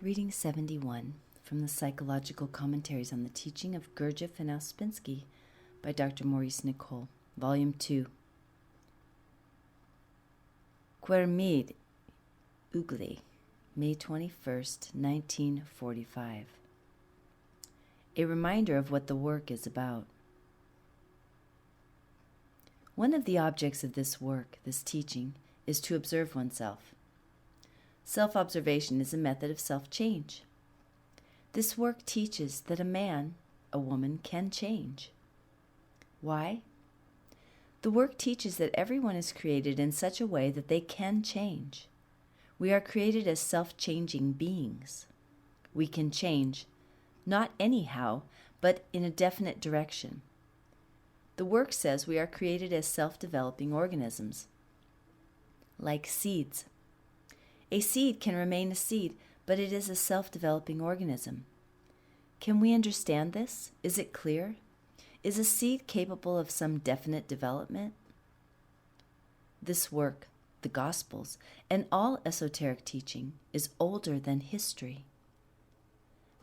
Reading 71 from the Psychological Commentaries on the Teaching of Gurdjieff and Ouspensky by Dr. Maurice Nicoll, Volume 2. Quermid Ugly, May 21st, 1945. A reminder of what the work is about. One of the objects of this work, this teaching, is to observe oneself. Self-observation is a method of self-change. This work teaches that a man, a woman, can change. Why? The work teaches that everyone is created in such a way that they can change. We are created as self-changing beings. We can change, not anyhow, but in a definite direction. The work says we are created as self-developing organisms, like seeds. A seed can remain a seed, but it is a self-developing organism. Can we understand this? Is it clear? Is a seed capable of some definite development? This work, the Gospels, and all esoteric teaching is older than history.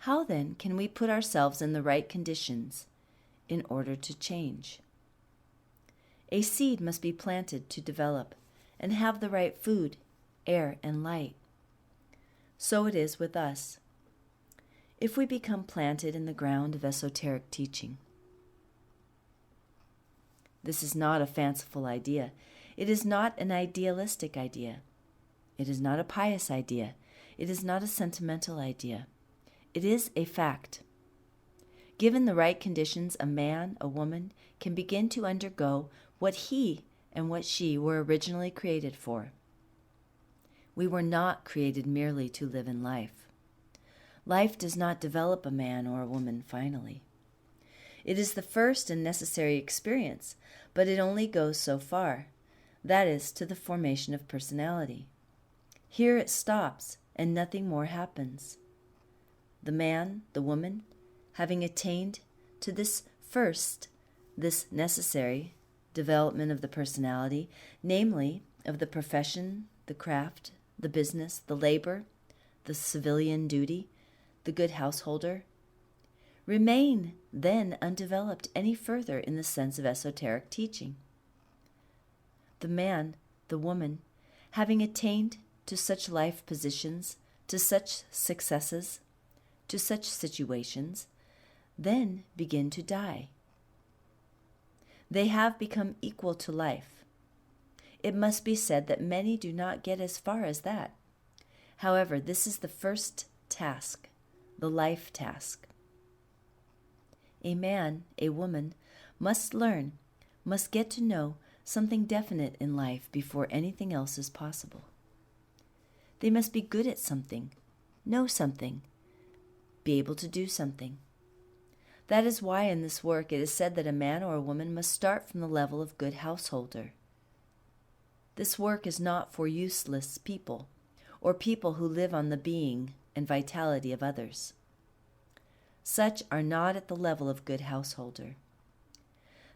How then can we put ourselves in the right conditions in order to change? A seed must be planted to develop and have the right food, air, and light. So it is with us. If we become planted in the ground of esoteric teaching. This is not a fanciful idea. It is not an idealistic idea. It is not a pious idea. It is not a sentimental idea. It is a fact. Given the right conditions, a man, a woman, can begin to undergo what he and what she were originally created for. We were not created merely to live in life. Life does not develop a man or a woman finally. It is the first and necessary experience, but it only goes so far. That is, to the formation of personality. Here it stops, and nothing more happens. The man, the woman, having attained to this first, this necessary development of the personality, namely, of the profession, the craft, the business, the labor, the civilian duty, the good householder, remain then undeveloped any further in the sense of esoteric teaching. The man, the woman, having attained to such life positions, to such successes, to such situations, then begin to die. They have become equal to life. It must be said that many do not get as far as that. However, this is the first task, the life task. A man, a woman, must learn, must get to know something definite in life before anything else is possible. They must be good at something, know something, be able to do something. That is why in this work it is said that a man or a woman must start from the level of good householder. This work is not for useless people, or people who live on the being and vitality of others. Such are not at the level of good householder.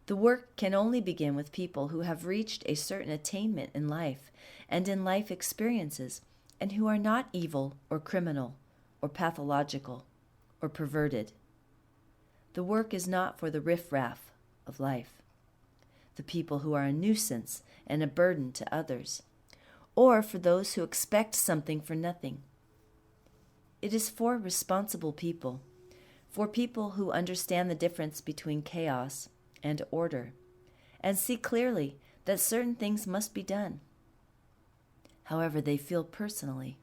The work can only begin with people who have reached a certain attainment in life and in life experiences, and who are not evil or criminal or pathological or perverted. The work is not for the riff-raff of life, the people who are a nuisance and a burden to others, or for those who expect something for nothing. It is for responsible people, for people who understand the difference between chaos and order, and see clearly that certain things must be done, however they feel personally.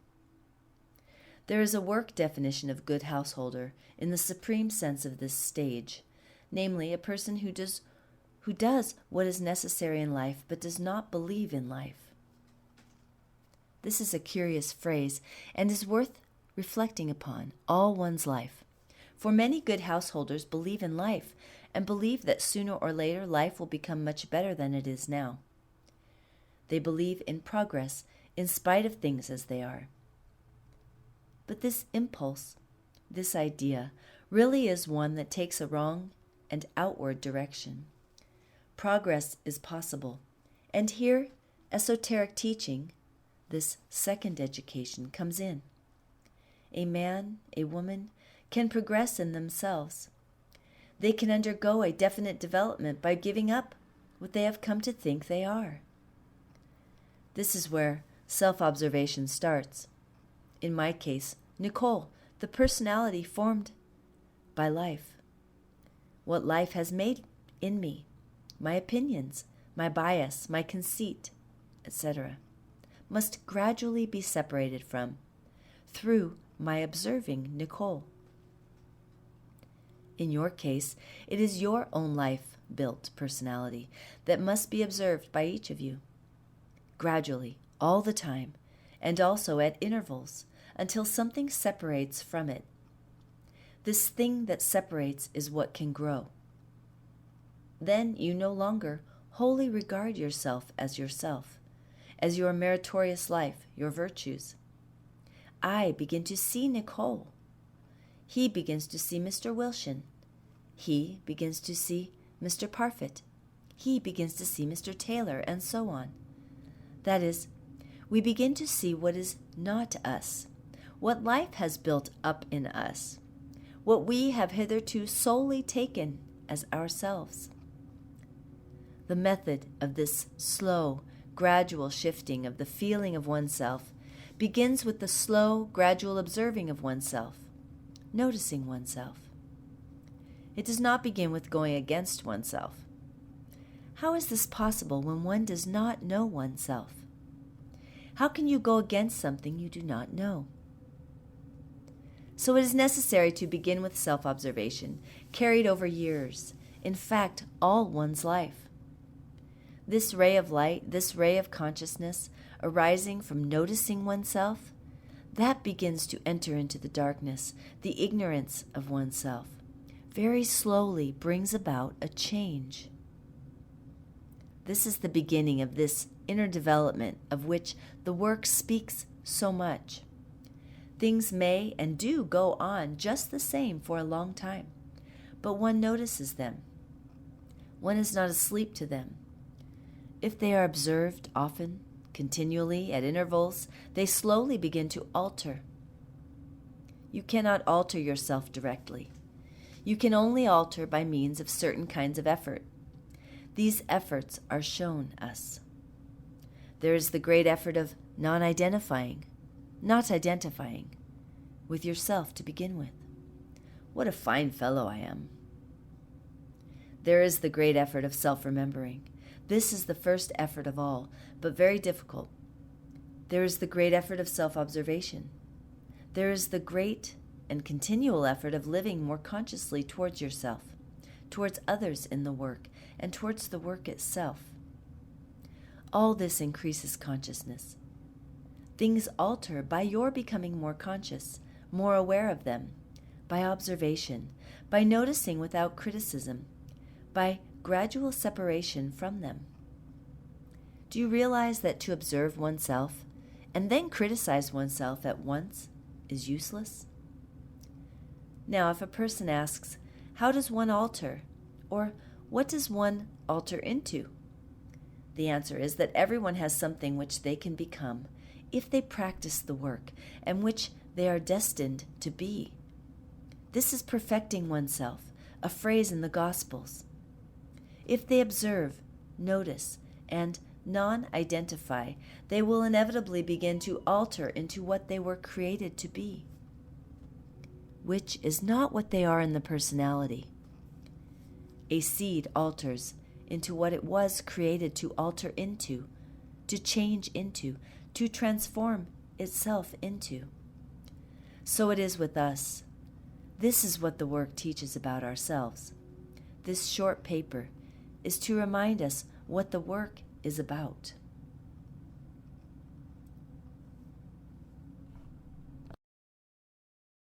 There is a work definition of good householder in the supreme sense of this stage, namely a person who does what is necessary in life but does not believe in life. This is a curious phrase and is worth reflecting upon all one's life. For many good householders believe in life and believe that sooner or later life will become much better than it is now. They believe in progress in spite of things as they are. But this impulse, this idea, really is one that takes a wrong and outward direction. Progress is possible, and here esoteric teaching, this second education, comes in. a man, a woman, can progress in themselves. They can undergo a definite development by giving up what they have come to think they are. This is where self-observation starts. In my case, Nicoll, the personality formed by life. What life has made in me, my opinions, my bias, my conceit, etc., must gradually be separated from, through my observing Nicoll. In your case, it is your own life-built personality that must be observed by each of you, gradually, all the time, and also at intervals, until something separates from it. This thing that separates is what can grow. Then you no longer wholly regard yourself, as your meritorious life, your virtues. I begin to see Nicoll. He begins to see Mr. Wilson. He begins to see Mr. Parfit. He begins to see Mr. Taylor, and so on. That is, we begin to see what is not us, what life has built up in us, what we have hitherto solely taken as ourselves. The method of this slow, gradual shifting of the feeling of oneself begins with the slow, gradual observing of oneself, noticing oneself. It does not begin with going against oneself. How is this possible when one does not know oneself? How can you go against something you do not know? So it is necessary to begin with self-observation, carried over years, in fact, all one's life. This ray of light, this ray of consciousness, arising from noticing oneself, that begins to enter into the darkness, the ignorance of oneself, very slowly brings about a change. This is the beginning of this inner development of which the work speaks so much. Things may and do go on just the same for a long time, but one notices them. One is not asleep to them. If they are observed often, continually, at intervals, they slowly begin to alter. You cannot alter yourself directly. You can only alter by means of certain kinds of effort. These efforts are shown us. There is the great effort of not identifying with yourself to begin with. What a fine fellow I am. There is the great effort of self-remembering. This is the first effort of all, but very difficult. There is the great effort of self-observation. There is the great and continual effort of living more consciously towards yourself, towards others in the work, and towards the work itself. All this increases consciousness. Things alter by your becoming more conscious, more aware of them, by observation, by noticing without criticism, by gradual separation from them. Do you realize that to observe oneself and then criticize oneself at once is useless? Now, if a person asks, how does one alter? Or what does one alter into? The answer is that everyone has something which they can become if they practice the work, and which they are destined to be. This is perfecting oneself, a phrase in the Gospels. If they observe, notice, and non-identify, they will inevitably begin to alter into what they were created to be, which is not what they are in the personality. A seed alters into what it was created to alter into, to change into, to transform itself into. So it is with us. This is what the work teaches about ourselves. This short paper is to remind us what the work is about.